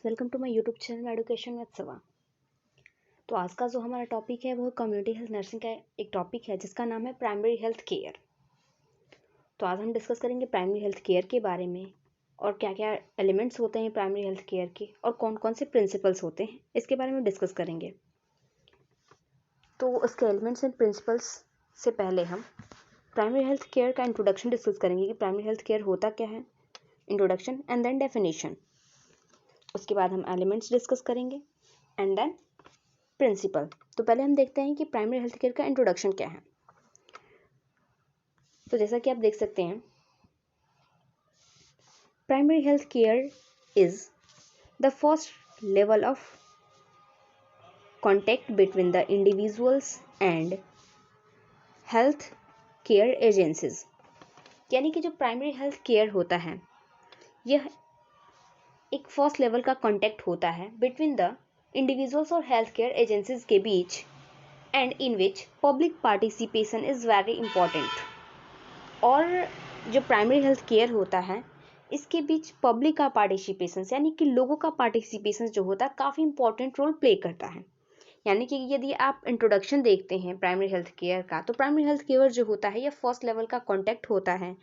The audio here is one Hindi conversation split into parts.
Welcome to my YouTube channel education with सवा। तो आज का जो हमारा टॉपिक है वो कम्युनिटी हेल्थ नर्सिंग का एक टॉपिक है जिसका नाम है प्राइमरी हेल्थ केयर। तो आज हम डिस्कस करेंगे प्राइमरी हेल्थ केयर के बारे में और क्या क्या एलिमेंट्स होते हैं प्राइमरी हेल्थ केयर के और कौन कौन से प्रिंसिपल्स होते हैं इसके बारे में डिस्कस करेंगे। तो उसके एलिमेंट्स एंड प्रिंसिपल्स से पहले हम प्राइमरी हेल्थ केयर का इंट्रोडक्शन डिस्कस करेंगे कि प्राइमरी हेल्थ केयर होता क्या है, इंट्रोडक्शन एंड देन डेफिनेशन। उसके बाद हम एलिमेंट्स डिस्कस करेंगे एंड देन प्रिंसिपल। तो पहले हम देखते हैं कि प्राइमरी हेल्थ केयर का इंट्रोडक्शन क्या है। तो जैसा कि आप देख सकते हैं, primary health care is the first level of contact between the individuals and health care agencies. यानी कि जो प्राइमरी हेल्थ केयर होता है यह एक फर्स्ट लेवल का कॉन्टैक्ट होता है बिटवीन द इंडिविजुअल्स और हेल्थ केयर एजेंसीज के बीच and in which public participation is very important. और जो प्राइमरी हेल्थ केयर होता है इसके बीच पब्लिक का पार्टिसिपेशन यानी कि लोगों का पार्टिसिपेशन जो होता है काफ़ी इंपॉर्टेंट रोल प्ले करता है। यानी कि यदि आप इंट्रोडक्शन देखते हैं प्राइमरी हेल्थ केयर का, तो प्राइमरी हेल्थ केयर जो होता है यह फर्स्ट लेवल का कॉन्टैक्ट होता है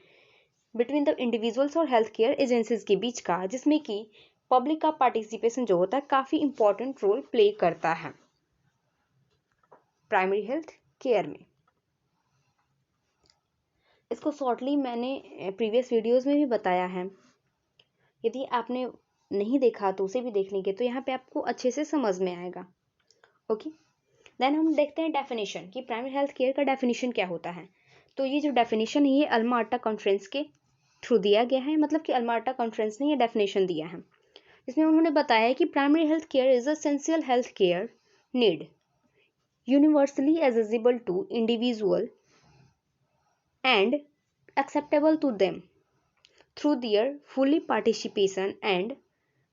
बिटवीन द इंडिविजुअल्स और हेल्थ केयर एजेंसीज के बीच का, जिसमें कि पब्लिक का पार्टिसिपेशन जो होता है काफ़ी इंपॉर्टेंट रोल प्ले करता है प्राइमरी हेल्थ केयर में। इसको शॉर्टली मैंने प्रीवियस वीडियोस में भी बताया है, यदि आपने नहीं देखा तो उसे भी देख लेंगे तो यहाँ पे आपको अच्छे से समझ में आएगा। ओके, देन हम देखते हैं डेफिनेशन कि प्राइमरी हेल्थ केयर का डेफिनेशन क्या होता है। तो ये जो डेफिनेशन है ये अल्मा अटा कॉन्फ्रेंस के थ्रू दिया गया है, मतलब कि अल्मा अटा कॉन्फ्रेंस ने ये डेफिनेशन दिया है। इसमें उन्होंने बताया है कि primary health care is essential health care need universally accessible to individual and acceptable to them through their fully participation and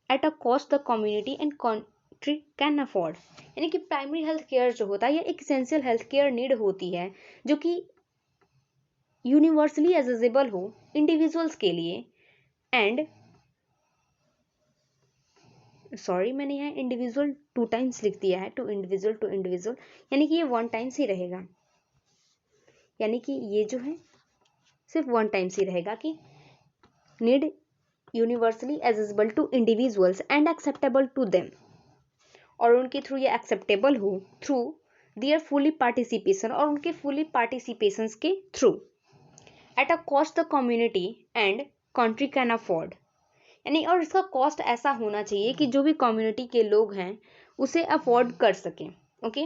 at a cost the community and country can afford। यानी कि प्राइमरी हेल्थ केयर जो होता है ये एक एसेंशियल हेल्थ केयर नीड होती है जो कि यूनिवर्सली एसेसिबल हो इंडिविजुअल्स के लिए एंड मैंने यहाँ इंडिविजुअल 2 टाइम्स लिख दिया है, टू इंडिविजुअल यानी कि ये 1 टाइम्स ही रहेगा, यानी कि ये जो है सिर्फ 1 टाइम्स ही रहेगा कि need universally accessible to individuals and acceptable to them, और उनके थ्रू ये एक्सेप्टेबल हो थ्रू देयर फुली पार्टिसिपेशन, और उनके फुली पार्टिसिपेशंस के through at a cost the community and country can afford. यानी और इसका कॉस्ट ऐसा होना चाहिए कि जो भी कम्युनिटी के लोग हैं उसे अफोर्ड कर सकें। ओके,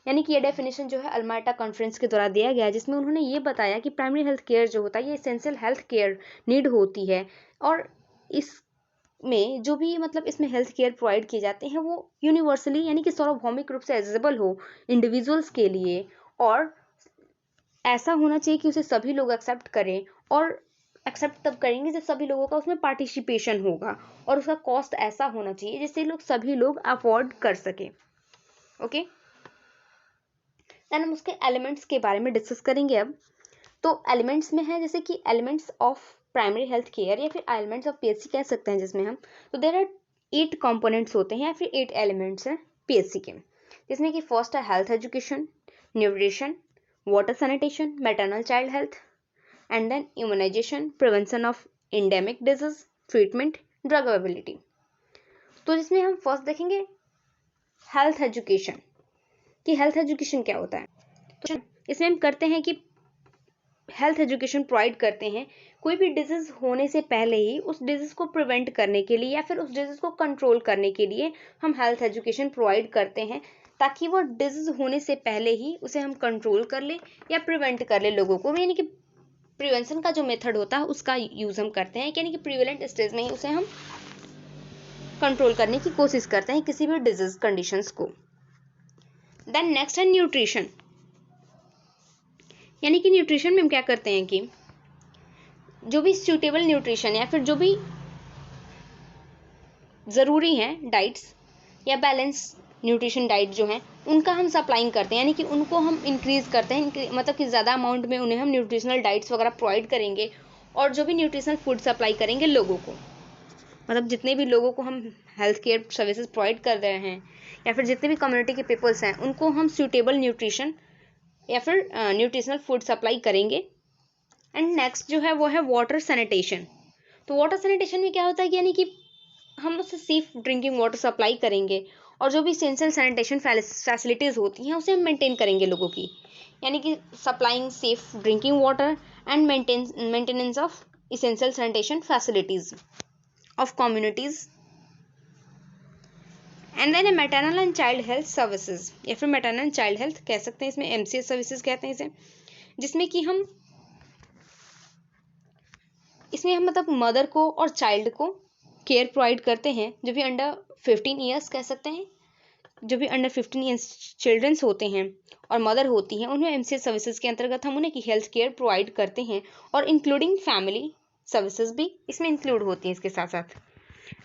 यानी कि ये डेफिनेशन जो है अल्मा अटा कॉन्फ्रेंस के द्वारा दिया गया है, जिसमें उन्होंने ये बताया कि प्राइमरी हेल्थ केयर जो होता है ये एसेंशियल हेल्थ केयर नीड होती है, और इसमें जो भी मतलब इसमें हेल्थ केयर प्रोवाइड किए जाते हैं वो यूनिवर्सली यानी कि सार्वभौमिक रूप से एसेसिबल हो इंडिविजुअल्स के लिए, और ऐसा होना चाहिए कि उसे सभी लोग एक्सेप्ट करें, और एक्सेप्ट तब करेंगे जब सभी लोगों का उसमें पार्टिसिपेशन होगा, और उसका कॉस्ट ऐसा होना चाहिए जिससे सभी लोग अफोर्ड कर सकें। ओके, देन हम उसके एलिमेंट्स के बारे में डिस्कस करेंगे अब। तो एलिमेंट्स में है जैसे कि elements of primary health care या फिर एलिमेंट्स ऑफ पीएचसी कह सकते हैं, जिसमें हम तो देयर आर 8 कंपोनेंट्स होते हैं या फिर 8 एलिमेंट्स हैं पीएचसी के, जिसमें कि फर्स्ट है health education, nutrition, water sanitation, maternal child health and then immunisation, prevention of endemic disease, treatment, drug availability. तो जिसमें हम फर्स्ट देखेंगे हेल्थ एजुकेशन कि हेल्थ एजुकेशन क्या होता है। तो इसमें हम करते हैं कि हेल्थ एजुकेशन प्रोवाइड करते हैं कोई भी डिजीज होने से पहले ही उस डिजीज को प्रिवेंट करने के लिए या फिर उस डिजीज को कंट्रोल करने के लिए हम हेल्थ एजुकेशन प्रोवाइड करते हैं, ताकि वो डिजीज होने से पहले ही उसे हम कंट्रोल कर ले या प्रिवेंट कर ले लोगों को। यानी कि प्रिवेंशन का जो मेथड होता है उसका यूज हम करते हैं, यानी कि प्रिवेलेंट स्टेज में ही उसे हम कंट्रोल करने की कोशिश करते हैं किसी भी डिजीज कंडीशंस को। देन नेक्स्ट है न्यूट्रिशन, यानी कि न्यूट्रिशन में हम क्या करते हैं कि जो भी सूटेबल न्यूट्रिशन या फिर जो भी ज़रूरी हैं डाइट्स या बैलेंस न्यूट्रिशन डाइट जो हैं उनका हम सप्लाइंग करते हैं, यानी कि उनको हम इंक्रीज़ करते हैं, मतलब कि ज़्यादा अमाउंट में उन्हें हम न्यूट्रिशनल डाइट्स वगैरह प्रोवाइड करेंगे और जो भी न्यूट्रिशनल फूड सप्लाई करेंगे लोगों को। मतलब जितने भी लोगों को हम हेल्थ केयर सर्विसेज प्रोवाइड कर रहे हैं या फिर जितने भी कम्युनिटी के पीपल्स हैं उनको हम सूटेबल न्यूट्रिशन या फिर न्यूट्रिशनल फूड सप्लाई करेंगे। एंड नेक्स्ट जो है वो है वाटर सैनिटेशन। तो वाटर सैनिटेशन में क्या होता है कि यानी कि हम उससे सेफ ड्रिंकिंग वाटर सप्लाई करेंगे और जो भी इसेंशियल सैनिटेशन फैसिलिटीज़ होती हैं उसे हम मेंटेन करेंगे लोगों की, यानी कि supplying safe drinking water and maintenance of essential sanitation facilities of communities. And then maternal and child health services या फिर मैटरनल एंड चाइल्ड हेल्थ कह सकते हैं, इसमें MCH सर्विसेज कहते हैं इसे, जिसमें कि हम मतलब मदर को और चाइल्ड को केयर प्रोवाइड करते हैं। जो भी अंडर 15 ईयर्स कह सकते हैं, जो भी अंडर 15 ईयर्स चिल्ड्रंस होते हैं और मदर होती हैं उन्हें MCH सर्विसेज के अंतर्गत हम उन्हें की हेल्थ केयर प्रोवाइड करते हैं और इंक्लूडिंग फैमिली सर्विसेज भी इसमें इंक्लूड होती हैं इसके साथ साथ।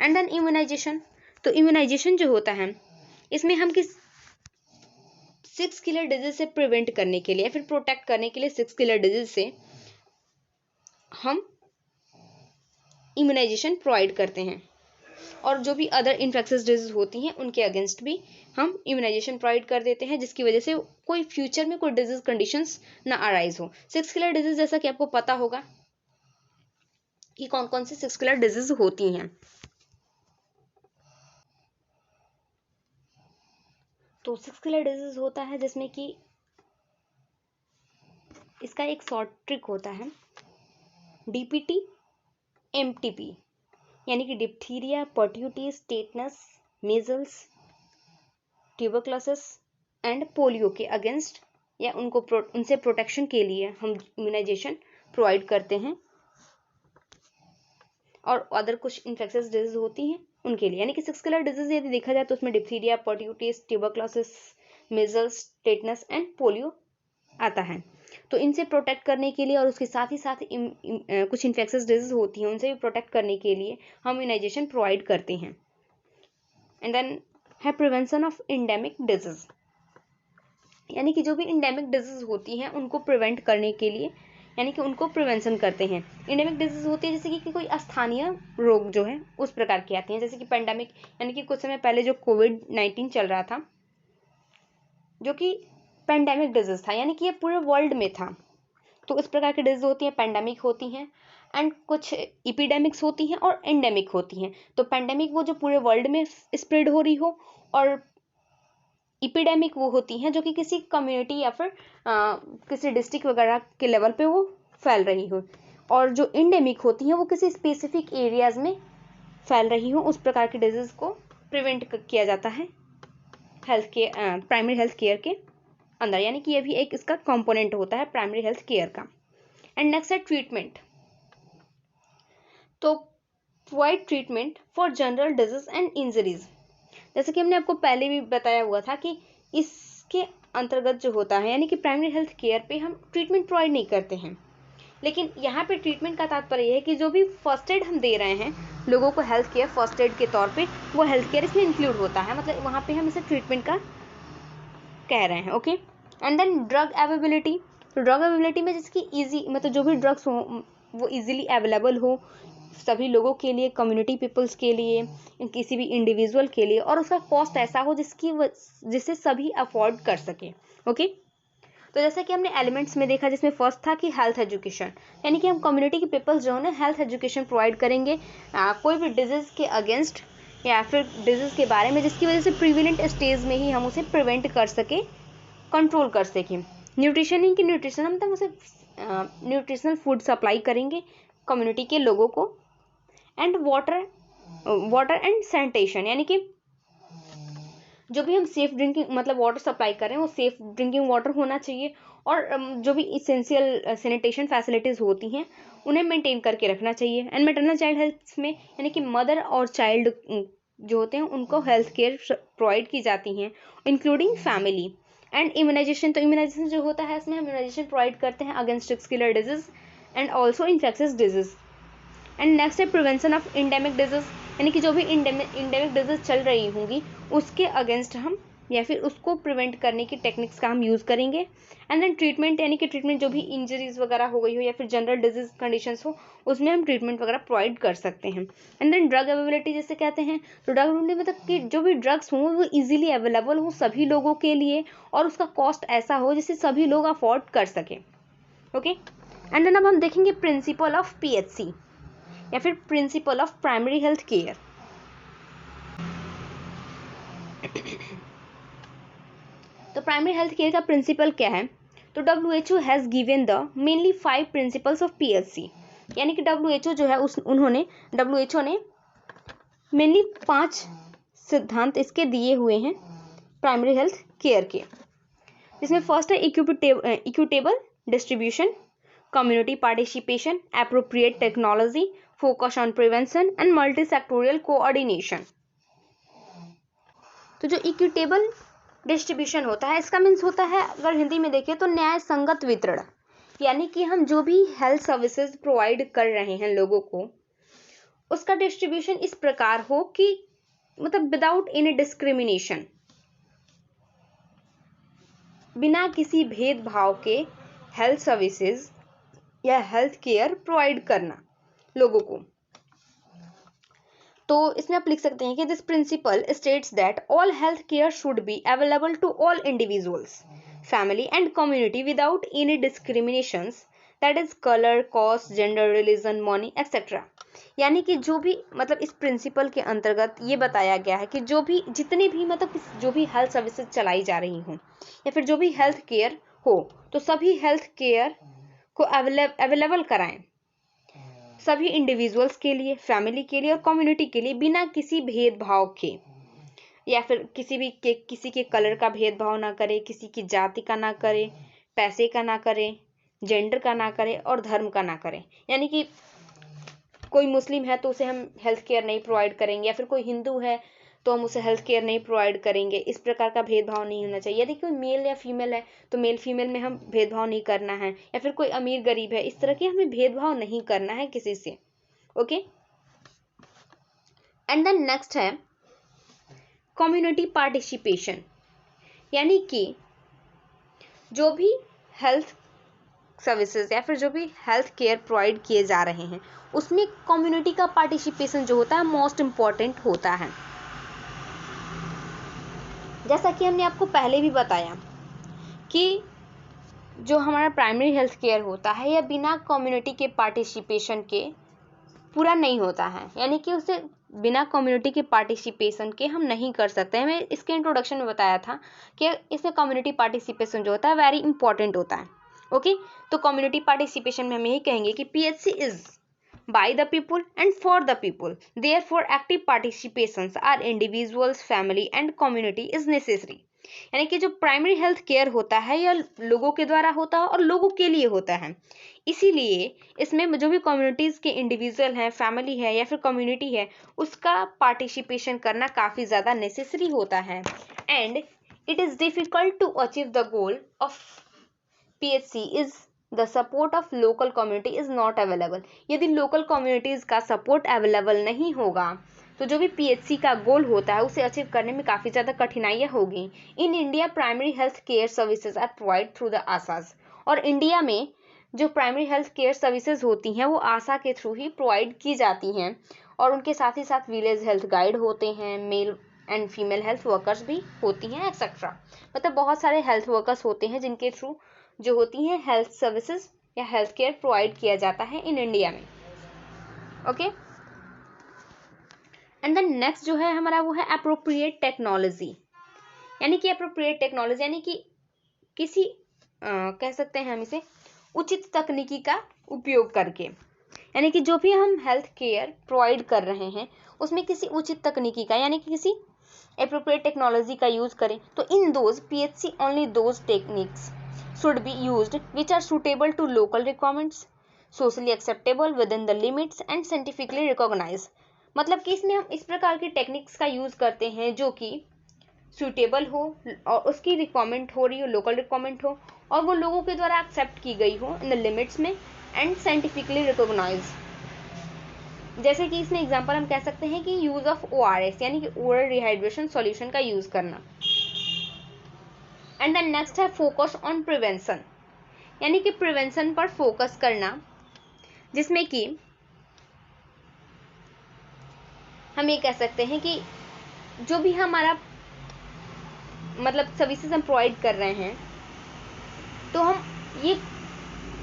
And then immunisation. तो इम्यूनाइजेशन जो होता है इसमें हम 6 किलर डिजीज से प्रिवेंट करने के लिए या फिर प्रोटेक्ट करने के लिए 6 किलर डिजीज से हम इम्यूनाइजेशन प्रोवाइड करते हैं और जो भी अदर इन्फेक्शियस डिजीज होती हैं उनके अगेंस्ट भी हम इम्यूनाइजेशन प्रोवाइड कर देते हैं, जिसकी वजह से कोई फ्यूचर में कोई डिजीज कंडीशंस ना अराइज हो। 6 किलर डिजीज जैसा कि आपको पता होगा कि कौन कौन सी 6 किलर डिजीज होती हैं। तो 6 किलर डिजीज होता है जिसमें कि इसका एक शॉर्ट ट्रिक होता है DPT MTP, यानी कि diphtheria, pertussis, tetanus, measles, tuberculosis and polio के अगेंस्ट या उनसे प्रोटेक्शन के लिए हम इम्यूनाइजेशन प्रोवाइड करते हैं और अदर कुछ इन्फेक्शियस डिजीज होती हैं उनके लिए, यानी कि 6 किलर डिजीज यदि देखा जाए तो उसमें diphtheria, pertussis, tuberculosis, measles, tetanus and polio आता है। तो इनसे प्रोटेक्ट करने के लिए और उसके साथ ही साथ कुछ इन्फेक्शियस डिजीज होती हैं उनसे भी प्रोटेक्ट करने के लिए हम इम्यूनाइजेशन प्रोवाइड करते हैं। एंड देन है प्रिवेंशन ऑफ इंडेमिक डिजीज, यानी कि जो भी इंडेमिक डिजीज होती हैं उनको प्रिवेंट करने के लिए यानी कि उनको प्रिवेंशन करते हैं। इंडेमिक डिजीज होती है जैसे कि कोई स्थानीय रोग जो है उस प्रकार की आती हैं, जैसे कि पेंडेमिक, यानी कि कुछ समय पहले जो कोविड-19 चल रहा था जो कि पेंडेमिक डिजीज था, यानी कि ये पूरे वर्ल्ड में था। तो इस प्रकार की डिजीज होती हैं, पेंडेमिक होती हैं एंड कुछ इपिडेमिक्स होती हैं और एंडेमिक होती हैं। तो पेंडेमिक वो जो पूरे वर्ल्ड में स्प्रेड हो रही हो और इपिडेमिक वो होती हैं जो कि किसी कम्युनिटी या फिर किसी डिस्ट्रिक्ट वगैरह के लेवल पे वो फैल रही हो, और जो एंडेमिक होती हैं वो किसी स्पेसिफिक एरियाज में फैल रही हो। उस प्रकार की डिजीज को प्रिवेंट किया जाता है health care, primary health care के अंदर, यानी कि ये भी एक इसका कंपोनेंट होता है प्राइमरी हेल्थ केयर का। एंड नेक्स्ट है ट्रीटमेंट। तो provide treatment for general disease and injuries, जैसे कि हमने आपको पहले भी बताया हुआ था कि इसके अंतर्गत जो होता है यानी कि प्राइमरी हेल्थ केयर पे हम ट्रीटमेंट प्रोवाइड नहीं करते हैं, लेकिन यहाँ पे ट्रीटमेंट का तात्पर्य है कि जो भी फर्स्ट एड हम दे रहे हैं लोगों को हेल्थ केयर फर्स्ट एड के तौर पे, वो हेल्थ केयर इसमें इंक्लूड होता है, मतलब वहाँ पे हम इसे ट्रीटमेंट का कह रहे हैं। Okay. And then drug availability. तो ड्रग अवेलेबिलिटी में जिसकी ईजी मतलब जो भी ड्रग्स हो वो ईजिली अवेलेबल हो सभी लोगों के लिए, कम्युनिटी पीपल्स के लिए, किसी भी इंडिविजुअल के लिए, और उसका कॉस्ट ऐसा हो जिसे सभी अफोर्ड कर सके। ओके। तो जैसे कि हमने एलिमेंट्स में देखा जिसमें फर्स्ट था कि हेल्थ एजुकेशन, यानी कि हम कम्युनिटी के पीपल्स जो है हेल्थ एजुकेशन प्रोवाइड करेंगे कोई भी डिजीज़ के अगेंस्ट या फिर डिजीज़ के बारे में जिसकी वजह से प्रिविलेंट स्टेज में ही हम उसे प्रिवेंट कर सके, कंट्रोल कर सकें। न्यूट्रिशन ही कि न्यूट्रिशन हम तक उसे न्यूट्रिशनल फूड सप्लाई करेंगे कम्युनिटी के लोगों को। एंड वाटर एंड सैनिटेशन, यानी कि जो भी हम सेफ ड्रिंकिंग मतलब वाटर सप्लाई कर रहे हैं वो सेफ ड्रिंकिंग वाटर होना चाहिए, और जो भी इसेंशियल सैनिटेशन फैसिलिटीज़ होती हैं उन्हें मेंटेन करके रखना चाहिए। एंड मैटरनल चाइल्ड हेल्थ में यानी कि मदर और चाइल्ड जो होते हैं उनको हेल्थ केयर प्रोवाइड की जाती हैं इंक्लूडिंग फैमिली। एंड इम्यूनाइजेशन, तो इम्यूनाइजेशन जो होता है इसमें हम इम्यूनाइजेशन प्रोवाइड करते हैं against 6 killer disease and also infectious disease. And next है प्रिवेंशन ऑफ इंडेमिक डिजीज, यानी कि जो भी इंडेमिक डिजीज चल रही होंगी उसके अगेंस्ट हम या फिर उसको प्रिवेंट करने की टेक्निक्स का हम यूज़ करेंगे। एंड देन ट्रीटमेंट, यानी कि ट्रीटमेंट जो भी इंजरीज वगैरह हो गई हो या फिर जनरल डिजीज कंडीशंस हो उसमें हम ट्रीटमेंट वगैरह प्रोवाइड कर सकते हैं। एंड देन ड्रग अवेलेबिलिटी जैसे कहते हैं, तो ड्रग अवेलेबिलिटी मतलब कि जो भी ड्रग्स हों वो इजीली अवेलेबल हो सभी लोगों के लिए और उसका कॉस्ट ऐसा हो जिससे सभी लोग अफोर्ड कर सकें। ओके, एंड देन अब हम देखेंगे प्रिंसिपल ऑफ PHC या फिर principle of primary health care. तो प्राइमरी हेल्थ केयर का प्रिंसिपल क्या है? तो WHO has given the mainly 5 principles of PHC, यानी कि WHO जो है WHO ने मेनली 5 सिद्धांत इसके दिए हुए हैं प्राइमरी हेल्थ केयर के, जिसमें फर्स्ट है equitable distribution, community participation, appropriate technology, focus on prevention and multi sectoral coordination. तो जो इक्विटेबल डिस्ट्रीब्यूशन होता है इसका मीन्स होता है, अगर हिंदी में देखें तो न्याय संगत वितरण, यानी कि हम जो भी हेल्थ सर्विसेज प्रोवाइड कर रहे हैं लोगों को उसका डिस्ट्रीब्यूशन इस प्रकार हो कि मतलब विदाउट एनी डिस्क्रिमिनेशन, बिना किसी भेदभाव के हेल्थ सर्विसेज या हेल्थ केयर प्रोवाइड करना लोगों को। तो इसमें आप लिख सकते हैं कि this principle states that all health care should be available to all individuals, family and community without any discriminations, that is colour, caste, gender, religion, money etcetera. यानी कि जो भी मतलब इस प्रिंसिपल के अंतर्गत ये बताया गया है कि जो भी जितने भी मतलब जो भी हेल्थ सर्विसेज चलाई जा रही हों या फिर जो भी हेल्थ केयर हो तो सभी हेल्थ केयर को अवेलेबल कराएं सभी इंडिविजुअल्स के लिए, फैमिली के लिए और कम्युनिटी के लिए, बिना किसी भेदभाव के, या फिर किसी के कलर का भेदभाव ना करे, किसी की जाति का ना करे, पैसे का ना करे, जेंडर का ना करे और धर्म का ना करे। यानी कि कोई मुस्लिम है तो उसे हम हेल्थ केयर नहीं प्रोवाइड करेंगे, या फिर कोई हिंदू है तो हम उसे हेल्थ केयर नहीं प्रोवाइड करेंगे। इस प्रकार का भेदभाव नहीं होना चाहिए। यदि कोई मेल या फीमेल है तो मेल फीमेल में हम भेदभाव नहीं करना है, या फिर कोई अमीर गरीब है, इस तरह के हमें भेदभाव नहीं करना है किसी से। ओके, एंड देन नेक्स्ट है कम्युनिटी पार्टिसिपेशन, यानी कि जो भी हेल्थ सर्विसेज या फिर जो भी हेल्थ केयर प्रोवाइड किए जा रहे हैं उसमें कम्युनिटी का पार्टिसिपेशन जो होता है मोस्ट इम्पॉर्टेंट होता है। जैसा कि हमने आपको पहले भी बताया कि जो हमारा प्राइमरी हेल्थ केयर होता है यह बिना कम्युनिटी के पार्टिसिपेशन के पूरा नहीं होता है, यानी कि उसे बिना कम्युनिटी के पार्टिसिपेशन के हम नहीं कर सकते हैं। मैं इसके इंट्रोडक्शन में बताया था कि इसमें कम्युनिटी पार्टिसिपेशन जो होता है वेरी इंपॉर्टेंट होता है। ओके, तो कम्युनिटी पार्टिसिपेशन में हम यही कहेंगे कि PHC is by the people and for the people, therefore active participations are individuals, family and community is necessary। यानी कि जो प्राइमरी हेल्थ केयर होता है यह लोगों के द्वारा होता है और लोगों के लिए होता है, इसीलिए इसमें जो भी कम्युनिटीज के इंडिविजुअल हैं, फैमिली है या फिर कम्युनिटी है, उसका पार्टिसिपेशन करना काफ़ी ज़्यादा नेसेसरी होता है। And it is difficult to achieve the goal of PHC is the support of local community is not available. यदि लोकल कम्युनिटीज का सपोर्ट अवेलेबल नहीं होगा तो जो भी PHC का गोल होता है उसे अचीव करने में काफ़ी ज़्यादा कठिनाइयाँ होगी। In India primary health care services are provide through the ASHAs, और इंडिया में जो प्राइमरी हेल्थ केयर सर्विसेज होती हैं वो आशा के थ्रू ही प्रोवाइड की जाती हैं, और उनके साथ ही साथ विलेज हेल्थ गाइड होते हैं, male and female health workers भी होती हैं एक्सेट्रा। मतलब बहुत सारे हेल्थ वर्कर्स होते हैं जिनके थ्रू जो होती हैं हेल्थ सर्विसेज या हेल्थ केयर प्रोवाइड किया जाता है इन इंडिया में। ओके, एंड देन नेक्स्ट जो है हमारा वो है एप्रोप्रिएट टेक्नोलॉजी, यानी कि एप्रोप्रिएट टेक्नोलॉजी यानी कि किसी कह सकते हैं हम इसे उचित तकनीकी का उपयोग करके, यानी कि जो भी हम हेल्थ केयर प्रोवाइड कर रहे हैं उसमें किसी उचित तकनीकी का यानी कि किसी एप्रोप्रिएट टेक्नोलॉजी का यूज करें। तो in those PHC only those techniques should be used which are suitable to local requirements, socially acceptable within the limits and scientifically recognized। मतलब कि इसमें हम इस प्रकार की टेक्निक्स का यूज करते हैं जो कि सुटेबल हो और उसकी रिक्वायरमेंट हो रही हो, लोकल रिक्वायरमेंट हो, और वो लोगों के द्वारा एक्सेप्ट की गई हो इन द लिमिट्स में एंड साइंटिफिकली रिकॉग्नाइज। जैसे कि इसमें एग्जांपल हम कह सकते हैं कि यूज ऑफ ORS यानी कि ओरल रिहाइड्रेशन सॉल्यूशन का यूज करना। एंड देन नेक्स्ट है फोकस ऑन प्रिवेंशन, यानी कि प्रिवेंशन पर फोकस करना, जिसमें कि हम ये कह सकते हैं कि जो भी हमारा मतलब सर्विसेज हम प्रोवाइड कर रहे हैं, तो हम ये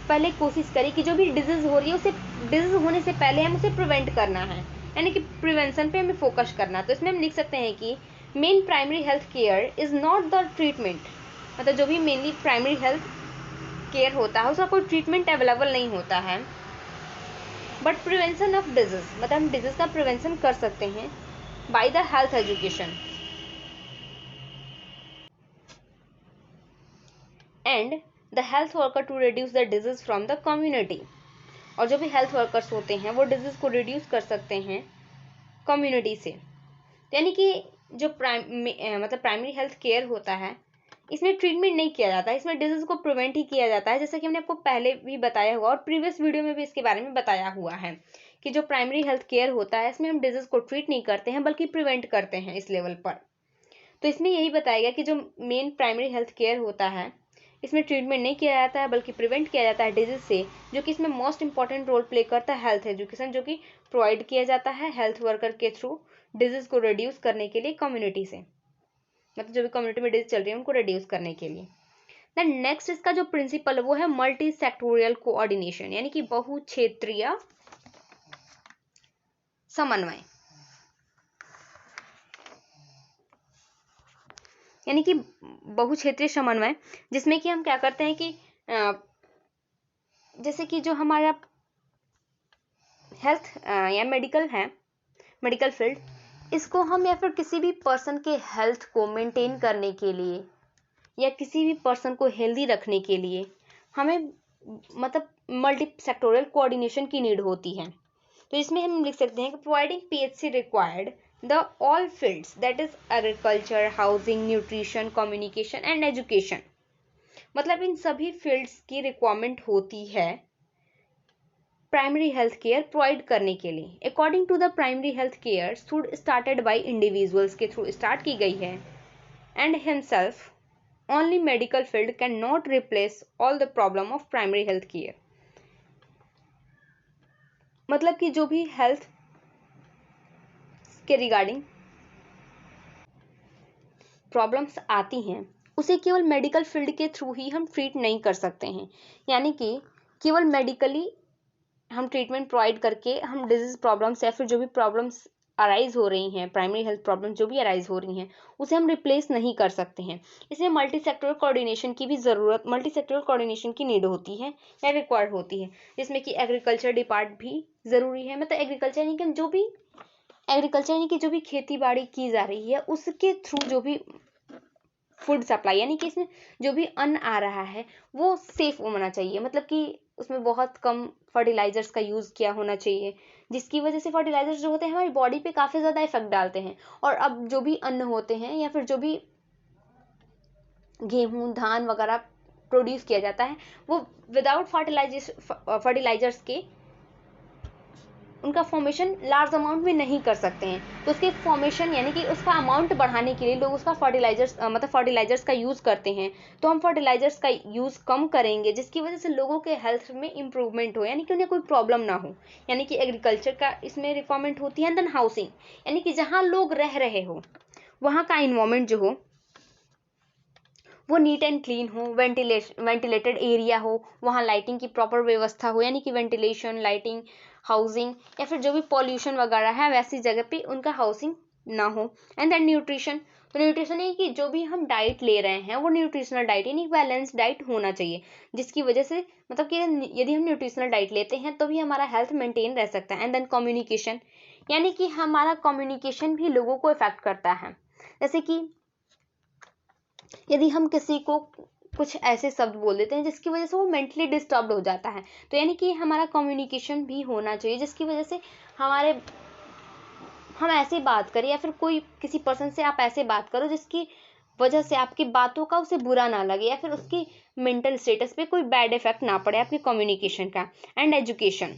पहले कोशिश करें कि जो भी डिजीज हो रही है उसे डिजीज होने से पहले हम उसे प्रिवेंट करना है, यानी कि प्रिवेंशन पे हमें फोकस करना। तो इसमें हम लिख सकते हैं कि main primary health care is not the treatment, मतलब जो भी मेनली प्राइमरी हेल्थ केयर होता है उसका कोई ट्रीटमेंट अवेलेबल नहीं होता है, बट प्रिवेंशन ऑफ डिजीज, मतलब हम डिजीज का प्रिवेंशन कर सकते हैं by the health education and the health worker to reduce the disease from the community. और जो भी हेल्थ वर्कर्स होते हैं वो डिजीज को रिड्यूस कर सकते हैं कम्युनिटी से। यानी कि जो मतलब प्राइमरी हेल्थ केयर होता है इसमें ट्रीटमेंट नहीं किया जाता है, इसमें डिजीज को प्रिवेंट ही किया जाता है, जैसा कि हमने आपको पहले भी बताया हुआ और प्रीवियस वीडियो में भी इसके बारे में बताया हुआ है कि जो प्राइमरी हेल्थ केयर होता है इसमें हम डिजीज को ट्रीट नहीं करते हैं बल्कि प्रिवेंट करते हैं इस लेवल पर। तो इसमें यही बताया गया कि जो मेन प्राइमरी हेल्थ केयर होता है इसमें ट्रीटमेंट नहीं किया जाता है बल्कि प्रिवेंट किया जाता है डिजीज से, जो कि इसमें मोस्ट इंपॉर्टेंट रोल प्ले करता है हेल्थ एजुकेशन, जो कि प्रोवाइड किया जाता है हेल्थ वर्कर के थ्रू डिजीज को रिड्यूस करने के लिए कम्युनिटी से, मतलब जो भी कम्युनिटी में डिजीज चल रही है उनको रिड्यूस करने के लिए। देन नेक्स्ट इसका जो प्रिंसिपल है वो है मल्टी सेक्टोरियल कोऑर्डिनेशन, यानी कि बहुक्षेत्रीय समन्वय, यानी कि बहुक्षेत्रीय समन्वय, जिसमें कि हम क्या करते हैं कि जैसे कि जो हमारा हेल्थ या मेडिकल है, मेडिकल फील्ड, इसको हम या फिर किसी भी पर्सन के हेल्थ को मेंटेन करने के लिए या किसी भी पर्सन को हेल्दी रखने के लिए हमें मतलब मल्टी सेक्टोरियल कोऑर्डिनेशन की नीड होती है। तो इसमें हम लिख सकते हैं कि providing PHC required the all fields that is agriculture, housing, nutrition, communication and education, मतलब इन सभी फील्ड्स की रिक्वायरमेंट होती है प्राइमरी हेल्थ केयर प्रोवाइड करने के लिए। According to the primary health care should started by individuals के थ्रू स्टार्ट की गई है and himself only medical field cannot replace all the problem of primary health care, मतलब कि जो भी हेल्थ के रिगार्डिंग प्रॉब्लम्स आती हैं उसे केवल मेडिकल फील्ड के थ्रू ही हम ट्रीट नहीं कर सकते हैं, यानी कि केवल मेडिकली हम ट्रीटमेंट प्रोवाइड करके हम डिजीज प्रॉब्लम्स या फिर जो भी प्रॉब्लम्स अराइज हो रही हैं, प्राइमरी हेल्थ प्रॉब्लम जो भी अराइज हो रही हैं उसे हम रिप्लेस नहीं कर सकते हैं। इसमें मल्टी सेक्टोरल कोऑर्डिनेशन की भी ज़रूरत, मल्टी सेक्टोरल कोऑर्डिनेशन की नीड होती है या रिक्वायर्ड होती है, जिसमें कि एग्रीकल्चर डिपार्ट भी ज़रूरी है, मतलब एग्रीकल्चर यानी कि जो भी एग्रीकल्चर यानी कि जो भी खेती बाड़ी की जा रही है उसके थ्रू जो भी फूड सप्लाई, यानी कि इसमें जो भी अन्न आ रहा है वो सेफ होना चाहिए, मतलब कि उसमें बहुत कम फर्टिलाइजर्स का यूज़ किया होना चाहिए, जिसकी वजह से फर्टिलाइजर्स जो होते हैं हमारी बॉडी पे काफ़ी ज़्यादा इफेक्ट डालते हैं। और अब जो भी अन्न होते हैं या फिर जो भी गेहूं धान वगैरह प्रोड्यूस किया जाता है वो विदाउट फर्टिलाइजर्स के उनका फॉर्मेशन लार्ज अमाउंट में नहीं कर सकते हैं, तो उसके फॉर्मेशन यानी कि उसका अमाउंट बढ़ाने के लिए लोग उसका फर्टिलाइजर्स का यूज़ करते हैं। तो हम फर्टिलाइजर्स का यूज़ कम करेंगे जिसकी वजह से लोगों के हेल्थ में इंप्रूवमेंट हो, यानी कि उन्हें कोई प्रॉब्लम ना हो, यानी कि एग्रीकल्चर का इसमें रिक्वायरमेंट होती है। एंड देन हाउसिंग, यानी कि जहाँ लोग रह रहे हो वहाँ का इन्वायरमेंट जो हो वो नीट एंड क्लीन हो, वेंटिलेटेड एरिया हो, वहाँ लाइटिंग की प्रॉपर व्यवस्था हो, यानी कि वेंटिलेशन, लाइटिंग, हाउसिंग या फिर जो भी पॉल्यूशन वगैरह है वैसी जगह पे उनका हाउसिंग ना हो। एंड देन न्यूट्रिशन, तो न्यूट्रिशन यानी कि जो भी हम डाइट ले रहे हैं वो न्यूट्रिशनल डाइट यानी बैलेंस डाइट होना चाहिए, जिसकी वजह से मतलब कि यदि हम न्यूट्रिशनल डाइट लेते हैं तो भी हमारा हेल्थ मेंटेन रह सकता है। एंड देन कम्युनिकेशन, यानी कि हमारा कम्युनिकेशन भी लोगों को इफेक्ट करता है, जैसे कि यदि हम किसी को कुछ ऐसे शब्द बोल देते हैं जिसकी वजह से वो मेंटली डिस्टर्ब्ड हो जाता है, तो यानी कि हमारा कम्युनिकेशन भी होना चाहिए जिसकी वजह से हम ऐसे बात करें या फिर कोई किसी पर्सन से आप ऐसे बात करो जिसकी वजह से आपकी बातों का उसे बुरा ना लगे या फिर उसकी मेंटल स्टेटस पे कोई बैड इफेक्ट ना पड़े आपके कम्युनिकेशन का। एंड एजुकेशन,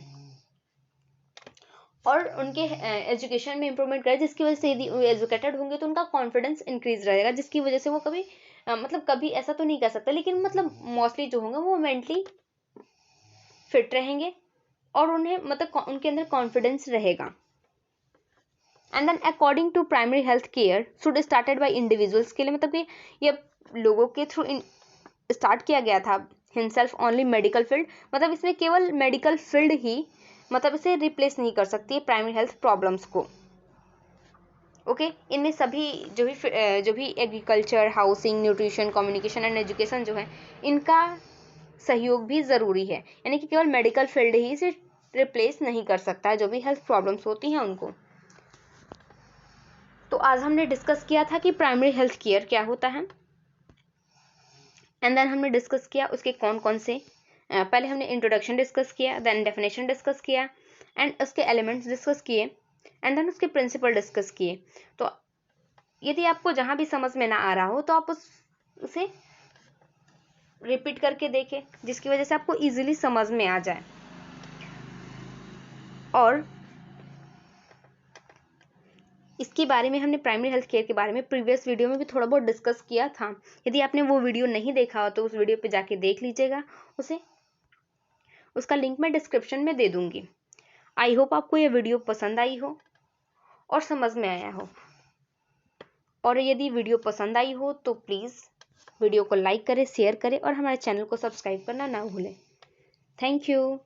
और उनके एजुकेशन में इंप्रूवमेंट करे जिसकी वजह से यदि वो एजुकेटेड होंगे तो उनका कॉन्फिडेंस इंक्रीज रहेगा जिसकी वजह से वो कभी मतलब कभी ऐसा तो नहीं कह सकते, लेकिन मतलब मोस्टली जो होंगे वो मेंटली फिट रहेंगे और उन्हें मतलब उनके अंदर कॉन्फिडेंस रहेगा। And then according to primary health care should started by individuals के लिए, मतलब कि ये लोगों के थ्रू स्टार्ट किया गया था। हिमसेल्फ ओनली मेडिकल फील्ड, मतलब इसमें केवल मेडिकल फील्ड ही मतलब इसे रिप्लेस नहीं कर सकती है प्राइमरी हेल्थ प्रॉब्लम्स को। ओके इनमें सभी जो भी agriculture, housing, nutrition, communication and education जो है इनका सहयोग भी ज़रूरी है, यानी कि केवल मेडिकल फील्ड ही इसे रिप्लेस नहीं कर सकता है जो भी हेल्थ प्रॉब्लम्स होती हैं उनको। तो आज हमने डिस्कस किया था कि प्राइमरी हेल्थ केयर क्या होता है, एंड देन हमने डिस्कस किया उसके कौन कौन से पहले हमने इंट्रोडक्शन डिस्कस किया, देन डेफिनेशन डिस्कस किया, एंड उसके एलिमेंट्स डिस्कस किए, एंड देन उसके प्रिंसिपल डिस्कस किए। तो यदि आपको जहाँ भी समझ में ना आ रहा हो तो आप उसे रिपीट करके देखें, जिसकी वजह से आपको इजीली समझ में आ जाए। और इसके बारे में हमने प्राइमरी हेल्थ केयर के बारे में प्रीवियस वीडियो में भी थोड़ा बहुत डिस्कस किया था। यदि आपने वो वीडियो नहीं देखा हो तो उस वीडियो पे जाके देख लीजिएगा उसे, उसका लिंक मैं डिस्क्रिप्शन में दे दूंगी। आई होप आपको ये वीडियो पसंद आई हो और समझ में आया हो, और यदि वीडियो पसंद आई हो तो प्लीज़ वीडियो को लाइक करें, शेयर करें और हमारे चैनल को सब्सक्राइब करना ना भूलें। Thank you.